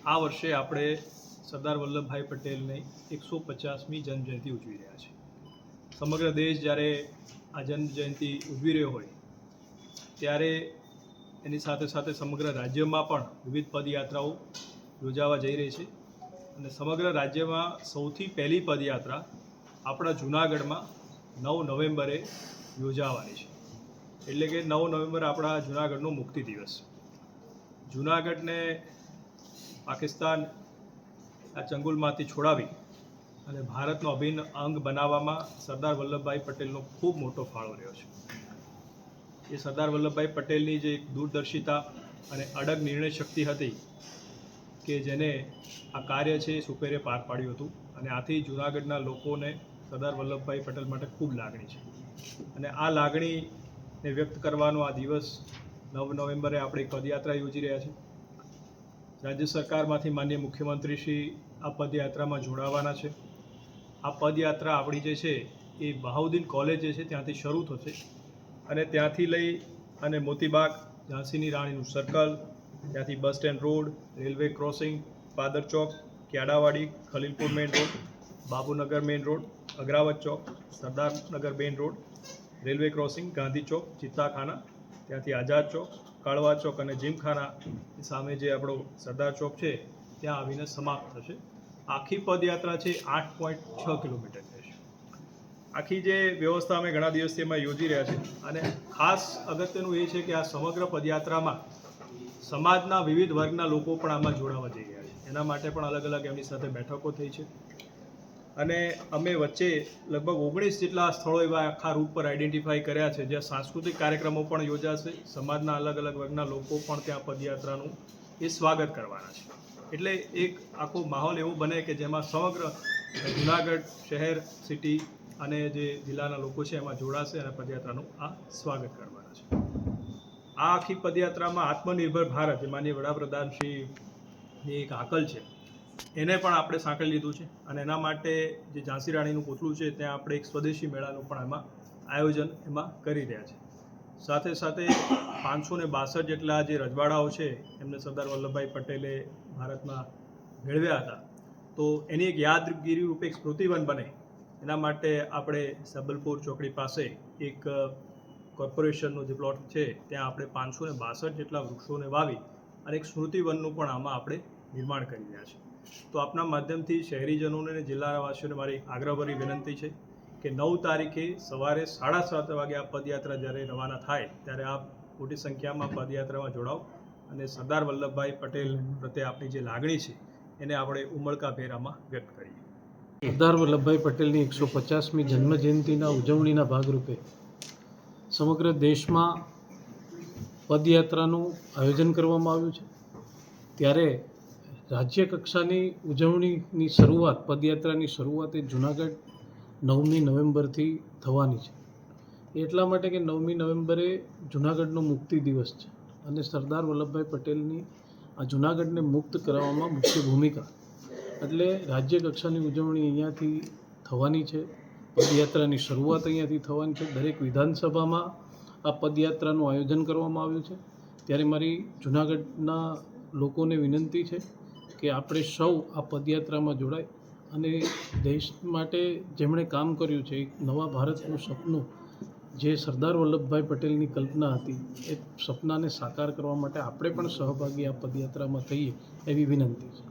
આ વર્ષે આપણે સરદાર વલ્લભભાઈ પટેલની 150મી જન્મજયંતિ ઉજવી રહ્યા છીએ. સમગ્ર દેશ જ્યારે આ જન્મજયંતિ ઉજવી રહ્યો હોય ત્યારે એની સાથે સાથે સમગ્ર રાજ્યમાં પણ વિવિધ પદયાત્રાઓ યોજાવા જઈ રહી છે અને સમગ્ર રાજ્યમાં સૌથી પહેલી પદયાત્રા આપણા જૂનાગઢમાં 9 નવેમ્બરે યોજાવાની છે. એટલે કે 9 નવેમ્બર આપણા જૂનાગઢનો મુક્તિ દિવસ. જૂનાગઢને પાકિસ્તાન આ ચંગુલમાંથી છોડાવી અને ભારતનો અભિન્ન અંગ બનાવવામાં સરદાર વલ્લભભાઈ પટેલનો ખૂબ મોટો ફાળો રહ્યો છે. એ સરદાર વલ્લભભાઈ પટેલની જે દૂરદર્શિતા અને અડગ નિર્ણય શક્તિ હતી કે જેને આ કાર્ય છે એ સુપેરે પાર પાડ્યું હતું અને આથી જૂનાગઢના લોકોને સરદાર વલ્લભભાઈ પટેલ માટે ખૂબ લાગણી છે અને આ લાગણીને વ્યક્ત કરવાનો આ દિવસ 9 નવેમ્બરે આપણે પદયાત્રા યોજી રહ્યા છીએ. રાજ્ય સરકારમાંથી માનનીય મુખ્યમંત્રીશ્રી આ પદયાત્રામાં જોડાવાના છે. આ પદયાત્રા આપણી જે છે એ બહાઉદ્દીન કોલેજ જે છે ત્યાંથી શરૂ થશે અને ત્યાંથી લઈ અને મોતીબાગ, ઝાંસીની રાણીનું સર્કલ, ત્યાંથી bus stand road, railway crossing, પાદર ચોક, Kyadavadi, Khalilpur main road, Babunagar main road, Agravat ચોક, Sardarnagar main road, railway crossing, Gandhi ચોક, ચિત્તાખાના, ત્યાંથી આઝાદ ચોક, કાળવા ચોક અને જીમખાના સામે જે આપણો સરદાર ચોક છે ત્યાં આવીને સમાપ્ત થશે. આખી પદયાત્રા છે 8.6 કિલોમીટર રહેશે. આખી જે વ્યવસ્થા અમે ઘણા દિવસથી એમાં યોજી રહ્યા છે અને ખાસ અગત્યનું એ છે કે આ સમગ્ર પદયાત્રામાં સમાજના વિવિધ વર્ગના લોકો પણ આમાં જોડાવા જઈ રહ્યા છે. એના માટે પણ અલગ અલગ એમની સાથે બેઠકો થઈ છે અને અમે વચ્ચે લગભગ 19 જેટલા સ્થળો એવા આખા રૂટ પર આઈડેન્ટિફાઈ કર્યા છે જ્યાં સાંસ્કૃતિક કાર્યક્રમો પણ યોજાશે. સમાજના અલગ અલગ વર્ગના લોકો પણ ત્યાં પદયાત્રાનું એ સ્વાગત કરવાના છે. એટલે એક આખો માહોલ એવો બને કે જેમાં સમગ્ર જૂનાગઢ શહેર, સિટી અને જે જિલ્લાના લોકો છે એમાં જોડાશે અને પદયાત્રાનું આ સ્વાગત કરવાના છે. આ આખી પદયાત્રામાં આત્મનિર્ભર ભારત જે માનનીય વડાપ્રધાનશ્રીની એક હાકલ છે એને પણ આપણે સાંકળી લીધું છે અને એના માટે જે ઝાંસી રાણીનું કોટલું છે ત્યાં આપણે એક સ્વદેશી મેળાનું પણ એમાં આયોજન એમાં કરી રહ્યા છે. સાથે સાથે 562 જેટલા જે રજવાડાઓ છે એમને સરદાર વલ્લભભાઈ પટેલે ભારતમાં મેળવ્યા હતા તો એની એક યાદગીરી રૂપે એક સ્મૃતિવન બને એના માટે આપણે સબલપુર ચોકડી પાસે એક કોર્પોરેશનનો જે પ્લોટ છે ત્યાં આપણે 562 જેટલા વૃક્ષોને વાવી અને એક સ્મૃતિવનનું પણ આમાં આપણે નિર્માણ કરી રહ્યા છીએ. તો આપના માધ્યમથી શહેરીજનોને અને જિલ્લાવાસીઓને મારી આગ્રહભરી વિનંતી છે કે 9 તારીખે સવારે 7:30 વાગે આ પદયાત્રા જ્યારે રવાના થાય ત્યારે આપ મોટી સંખ્યામાં પદયાત્રામાં જોડાઓ અને સરદાર વલ્લભભાઈ પટેલ પ્રત્યે આપણી જે લાગણી છે એને આપણે ઉમળકાભેર આમાં વ્યક્ત કરીએ. સરદાર વલ્લભભાઈ પટેલની 150મી જન્મજયંતિના ઉજવણીના ભાગરૂપે સમગ્ર દેશમાં પદયાત્રાનું આયોજન કરવામાં આવ્યું છે. ત્યારે રાજ્ય કક્ષાની ઉજવણીની શરૂઆત, પદયાત્રાની શરૂઆત એ જૂનાગઢ 9મી નવેમ્બરથી થવાની છે. એટલા માટે કે 9મી નવેમ્બરે જૂનાગઢનો મુક્તિ દિવસ છે અને સરદાર વલ્લભભાઈ પટેલની આ જૂનાગઢને મુક્ત કરાવવામાં મુખ્ય ભૂમિકા, એટલે રાજ્ય કક્ષાની ઉજવણી અહીંયાથી થવાની છે. પદયાત્રાની શરૂઆત અહીંયાથી થવાની છે. દરેક વિધાનસભામાં આ પદયાત્રાનું આયોજન કરવામાં આવ્યું છે. ત્યારે મારી જૂનાગઢના લોકોને વિનંતી છે કે આપણે સૌ આ પદયાત્રામાં જોડાય અને દેશ માટે જેમણે કામ કર્યું છે, એક નવા ભારતનું સપનું જે સરદાર વલ્લભભાઈ પટેલની કલ્પના હતી એ સપનાને સાકાર કરવા માટે આપણે પણ સહભાગી આ પદયાત્રામાં થઈએ એવી વિનંતી છે.